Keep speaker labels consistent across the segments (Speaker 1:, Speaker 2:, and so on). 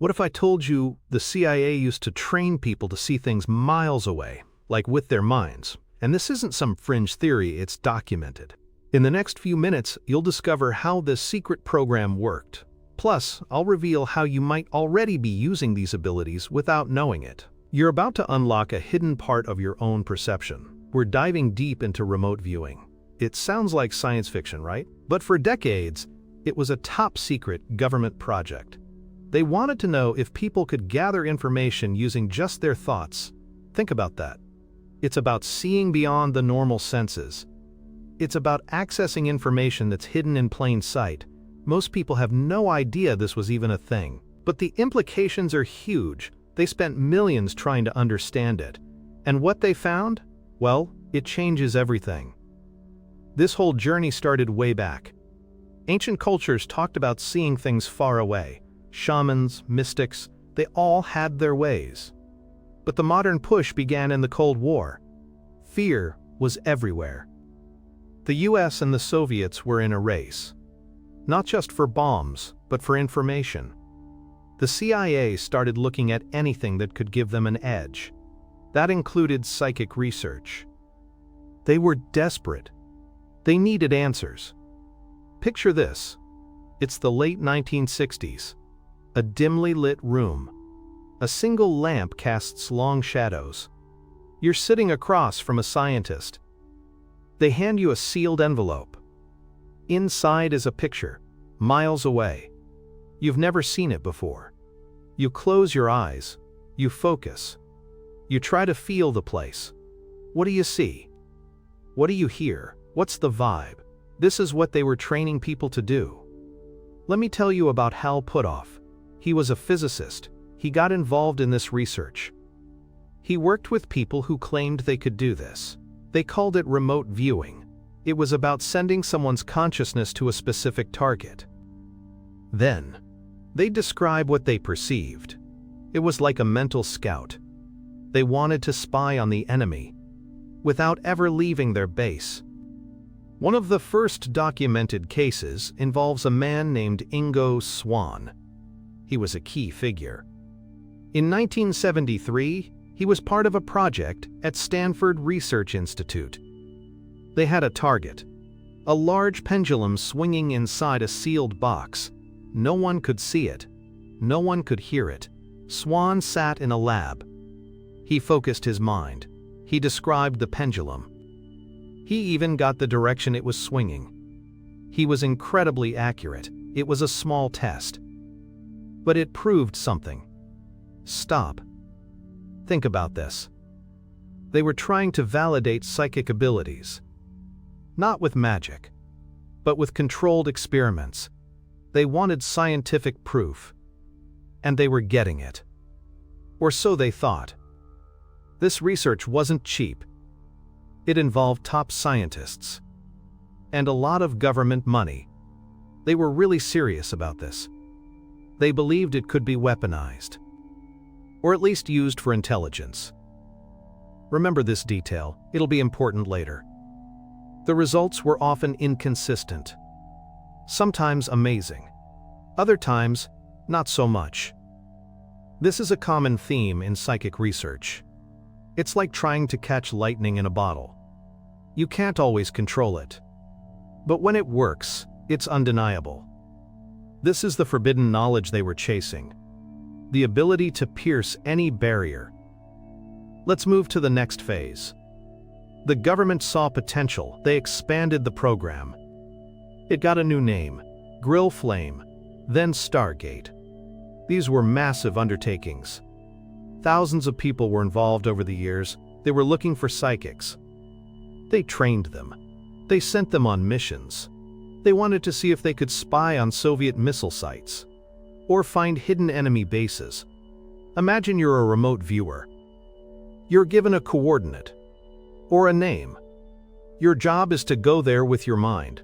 Speaker 1: What if I told you the CIA used to train people to see things miles away, like with their minds? And this isn't some fringe theory, it's documented. In the next few minutes, you'll discover how this secret program worked. Plus, I'll reveal how you might already be using these abilities without knowing it. You're about to unlock a hidden part of your own perception. We're diving deep into remote viewing. It sounds like science fiction, right? But for decades, it was a top-secret government project. They wanted to know if people could gather information using just their thoughts. Think about that. It's about seeing beyond the normal senses. It's about accessing information that's hidden in plain sight. Most people have no idea this was even a thing. But the implications are huge. They spent millions trying to understand it. And what they found? Well, it changes everything. This whole journey started way back. Ancient cultures talked about seeing things far away. Shamans, mystics, they all had their ways. But the modern push began in the Cold War. Fear was everywhere. The US and the Soviets were in a race. Not just for bombs, but for information. The CIA started looking at anything that could give them an edge. That included psychic research. They were desperate. They needed answers. Picture this. It's the late 1960s. A dimly lit room. A single lamp casts long shadows. You're sitting across from a scientist. They hand you a sealed envelope. Inside is a picture, miles away. You've never seen it before. You close your eyes. You focus. You try to feel the place. What do you see? What do you hear? What's the vibe? This is what they were training people to do. Let me tell you about Hal Puthoff. He was a physicist. He got involved in this research. He worked with people who claimed they could do this. They called it remote viewing. It was about sending someone's consciousness to a specific target. Then, they describe what they perceived. It was like a mental scout. They wanted to spy on the enemy, without ever leaving their base. One of the first documented cases involves a man named Ingo Swann. He was a key figure. In 1973, he was part of a project at Stanford Research Institute. They had a target, a large pendulum swinging inside a sealed box. No one could see it. No one could hear it. Swann sat in a lab. He focused his mind. He described the pendulum. He even got the direction it was swinging. He was incredibly accurate. It was a small test. But it proved something. Stop. Think about this. They were trying to validate psychic abilities. Not with magic, but with controlled experiments. They wanted scientific proof. And they were getting it. Or so they thought. This research wasn't cheap. It involved top scientists. And a lot of government money. They were really serious about this. They believed it could be weaponized. Or at least used for intelligence. Remember this detail, it'll be important later. The results were often inconsistent. Sometimes amazing. Other times, not so much. This is a common theme in psychic research. It's like trying to catch lightning in a bottle. You can't always control it. But when it works, it's undeniable. This is the forbidden knowledge they were chasing. The ability to pierce any barrier. Let's move to the next phase. The government saw potential. They expanded the program. It got a new name, Grill Flame, then Stargate. These were massive undertakings. Thousands of people were involved over the years. They were looking for psychics. They trained them. They sent them on missions. They wanted to see if they could spy on Soviet missile sites or find hidden enemy bases. Imagine you're a remote viewer. You're given a coordinate or a name. Your job is to go there with your mind.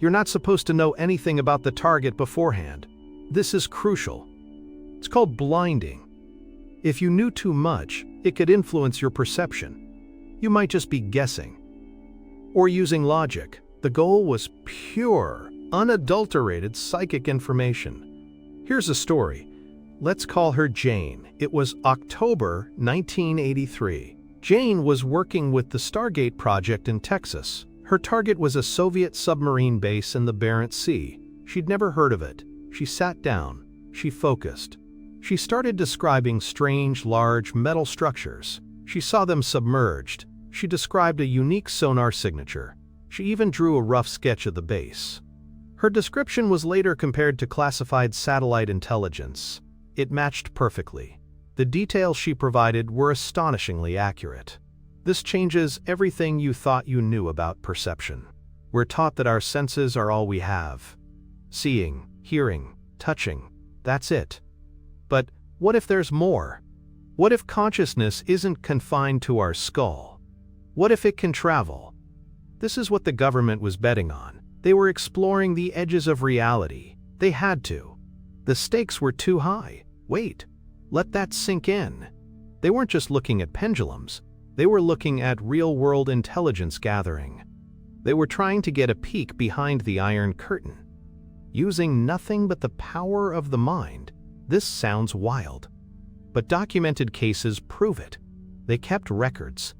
Speaker 1: You're not supposed to know anything about the target beforehand. This is crucial. It's called blinding. If you knew too much, it could influence your perception. You might just be guessing or using logic. The goal was pure, unadulterated psychic information. Here's a story. Let's call her Jane. It was October 1983. Jane was working with the Stargate project in Texas. Her target was a Soviet submarine base in the Barents Sea. She'd never heard of it. She sat down. She focused. She started describing strange, large metal structures. She saw them submerged. She described a unique sonar signature. She even drew a rough sketch of the base. Her description was later compared to classified satellite intelligence. It matched perfectly. The details she provided were astonishingly accurate. This changes everything you thought you knew about perception. We're taught that our senses are all we have. Seeing, hearing, touching, that's it. But what if there's more? What if consciousness isn't confined to our skull? What if it can travel? This is what the government was betting on. They were exploring the edges of reality. They had to. The stakes were too high. Wait, let that sink in. They weren't just looking at pendulums. They were looking at real-world intelligence gathering. They were trying to get a peek behind the Iron Curtain. Using nothing but the power of the mind. This sounds wild. But documented cases prove it. They kept records.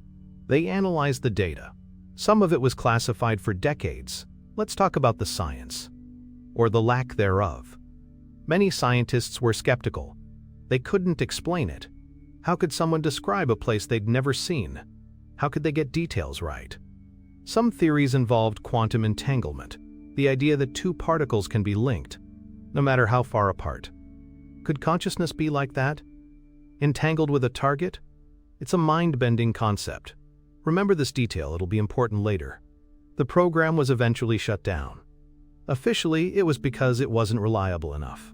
Speaker 1: They analyzed the data. Some of it was classified for decades. Let's talk about the science. Or the lack thereof. Many scientists were skeptical. They couldn't explain it. How could someone describe a place they'd never seen? How could they get details right? Some theories involved quantum entanglement, the idea that two particles can be linked, no matter how far apart. Could consciousness be like that? Entangled with a target? It's a mind-bending concept. Remember this detail, it'll be important later. The program was eventually shut down. Officially, it was because it wasn't reliable enough.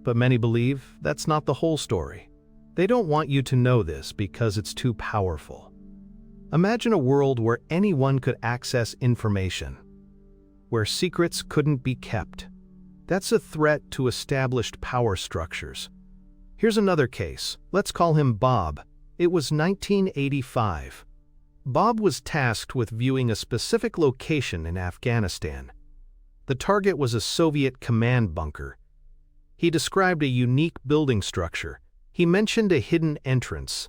Speaker 1: But many believe that's not the whole story. They don't want you to know this because it's too powerful. Imagine a world where anyone could access information, where secrets couldn't be kept. That's a threat to established power structures. Here's another case. Let's call him Bob. It was 1985. Bob was tasked with viewing a specific location in Afghanistan. The target was a Soviet command bunker. He described a unique building structure. He mentioned a hidden entrance.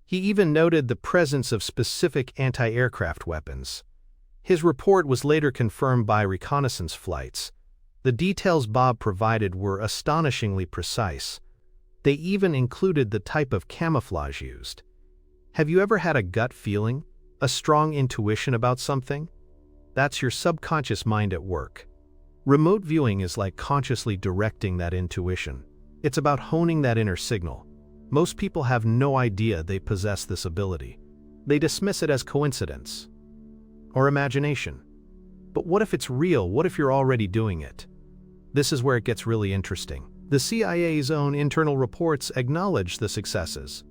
Speaker 1: He even noted the presence of specific anti-aircraft weapons. His report was later confirmed by reconnaissance flights. The details Bob provided were astonishingly precise. They even included the type of camouflage used. Have you ever had a gut feeling, a strong intuition about something? That's your subconscious mind at work. Remote viewing is like consciously directing that intuition. It's about honing that inner signal. Most people have no idea they possess this ability. They dismiss it as coincidence or imagination. But what if it's real? What if you're already doing it? This is where it gets really interesting. The CIA's own internal reports acknowledged the successes.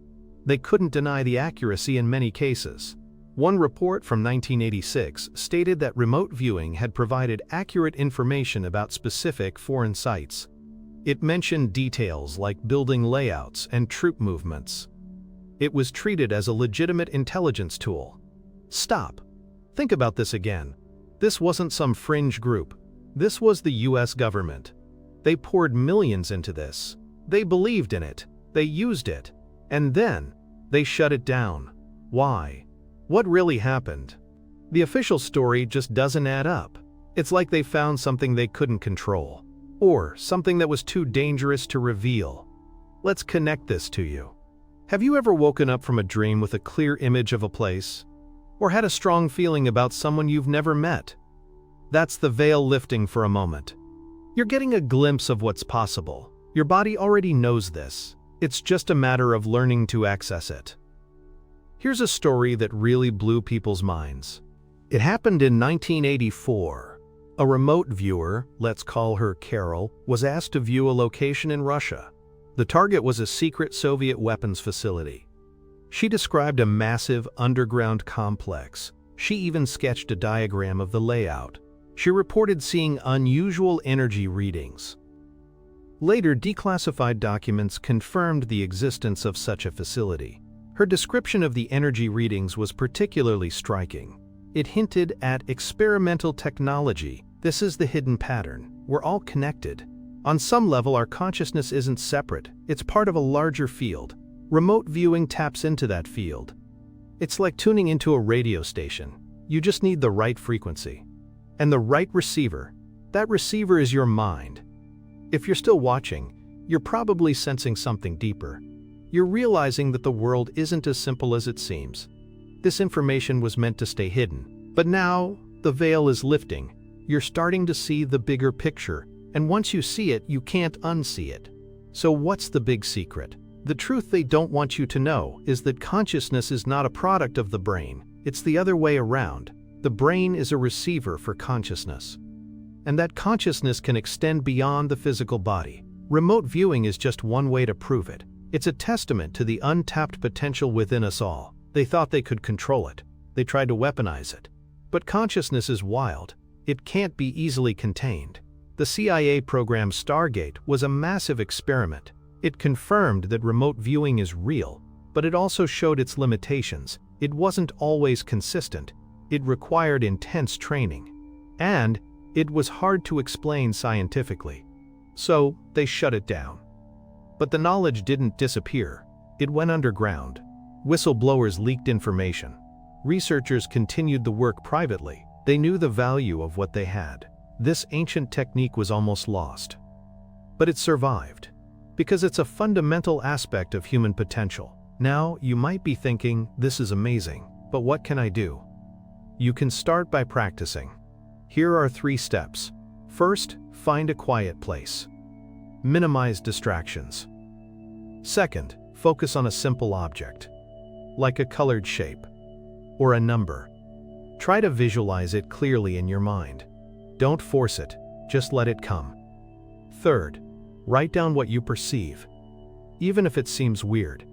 Speaker 1: They couldn't deny the accuracy in many cases. One report from 1986 stated that remote viewing had provided accurate information about specific foreign sites. It mentioned details like building layouts and troop movements. It was treated as a legitimate intelligence tool. Stop. Think about this again. This wasn't some fringe group. This was the US government. They poured millions into this. They believed in it. They used it. And then, they shut it down. Why? What really happened? The official story just doesn't add up. It's like they found something they couldn't control. Or something that was too dangerous to reveal. Let's connect this to you. Have you ever woken up from a dream with a clear image of a place? Or had a strong feeling about someone you've never met? That's the veil lifting for a moment. You're getting a glimpse of what's possible. Your body already knows this. It's just a matter of learning to access it. Here's a story that really blew people's minds. It happened in 1984. A remote viewer, let's call her Carol, was asked to view a location in Russia. The target was a secret Soviet weapons facility. She described a massive underground complex. She even sketched a diagram of the layout. She reported seeing unusual energy readings. Later, declassified documents confirmed the existence of such a facility. Her description of the energy readings was particularly striking. It hinted at experimental technology. This is the hidden pattern. We're all connected. On some level, our consciousness isn't separate, it's part of a larger field. Remote viewing taps into that field. It's like tuning into a radio station. You just need the right frequency. And the right receiver. That receiver is your mind. If you're still watching, you're probably sensing something deeper. You're realizing that the world isn't as simple as it seems. This information was meant to stay hidden. But now, the veil is lifting. You're starting to see the bigger picture. And once you see it, you can't unsee it. So what's the big secret? The truth they don't want you to know is that consciousness is not a product of the brain. It's the other way around. The brain is a receiver for consciousness. And that consciousness can extend beyond the physical body. Remote viewing is just one way to prove it. It's a testament to the untapped potential within us all. They thought they could control it. They tried to weaponize it. But consciousness is wild. It can't be easily contained. The CIA program Stargate was a massive experiment. It confirmed that remote viewing is real, but it also showed its limitations. It wasn't always consistent. It required intense training. And it was hard to explain scientifically. So they shut it down. But the knowledge didn't disappear. It went underground. Whistleblowers leaked information. Researchers continued the work privately. They knew the value of what they had. This ancient technique was almost lost. But it survived. Because it's a fundamental aspect of human potential. Now, you might be thinking, this is amazing, but what can I do? You can start by practicing. Here are 3 steps. First, find a quiet place. Minimize distractions. Second, focus on a simple object, like a colored shape or a number. Try to visualize it clearly in your mind. Don't force it, just let it come. Third, write down what you perceive. Even if it seems weird,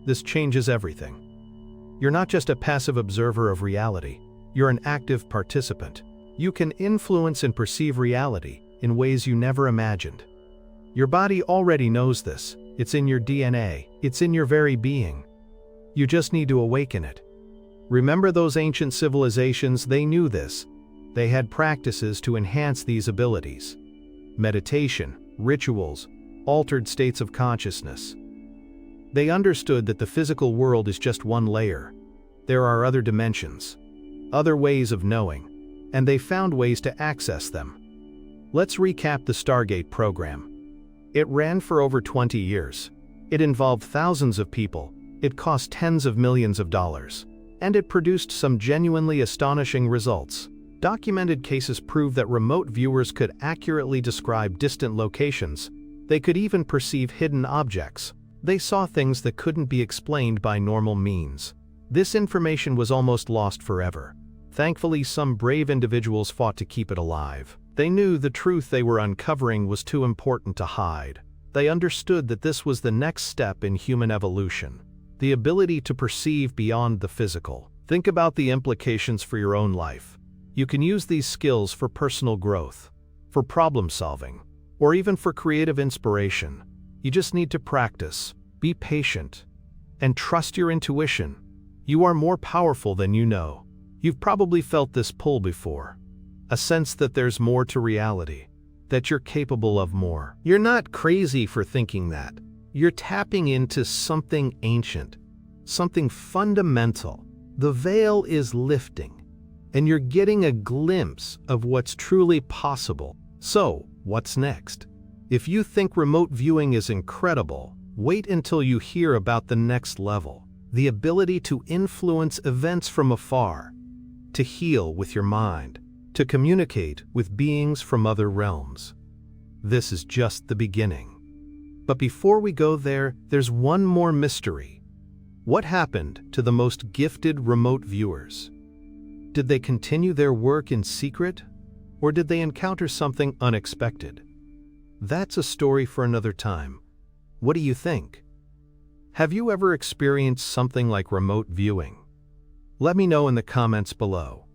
Speaker 1: this changes everything. You're not just a passive observer of reality, you're an active participant. You can influence and perceive reality in ways you never imagined. Your body already knows this. It's in your DNA, it's in your very being. You just need to awaken it. Remember those ancient civilizations, they knew this. They had practices to enhance these abilities. Meditation, rituals, altered states of consciousness. They understood that the physical world is just one layer. There are other dimensions, other ways of knowing, and they found ways to access them. Let's recap the Stargate program. It ran for over 20 years. It involved thousands of people. It cost tens of millions of dollars. And it produced some genuinely astonishing results. Documented cases prove that remote viewers could accurately describe distant locations. They could even perceive hidden objects. They saw things that couldn't be explained by normal means. This information was almost lost forever. Thankfully, some brave individuals fought to keep it alive. They knew the truth they were uncovering was too important to hide. They understood that this was the next step in human evolution. The ability to perceive beyond the physical. Think about the implications for your own life. You can use these skills for personal growth, for problem solving, or even for creative inspiration. You just need to practice, be patient, and trust your intuition. You are more powerful than you know. You've probably felt this pull before. A sense that there's more to reality, that you're capable of more. You're not crazy for thinking that. You're tapping into something ancient, something fundamental. The veil is lifting, and you're getting a glimpse of what's truly possible. So, what's next? If you think remote viewing is incredible, wait until you hear about the next level. The ability to influence events from afar, to heal with your mind, to communicate with beings from other realms. This is just the beginning. But before we go there, there's one more mystery. What happened to the most gifted remote viewers? Did they continue their work in secret, or did they encounter something unexpected? That's a story for another time. What do you think? Have you ever experienced something like remote viewing? Let me know in the comments below.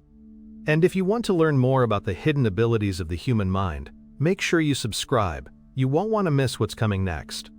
Speaker 1: And if you want to learn more about the hidden abilities of the human mind, make sure you subscribe. You won't want to miss what's coming next.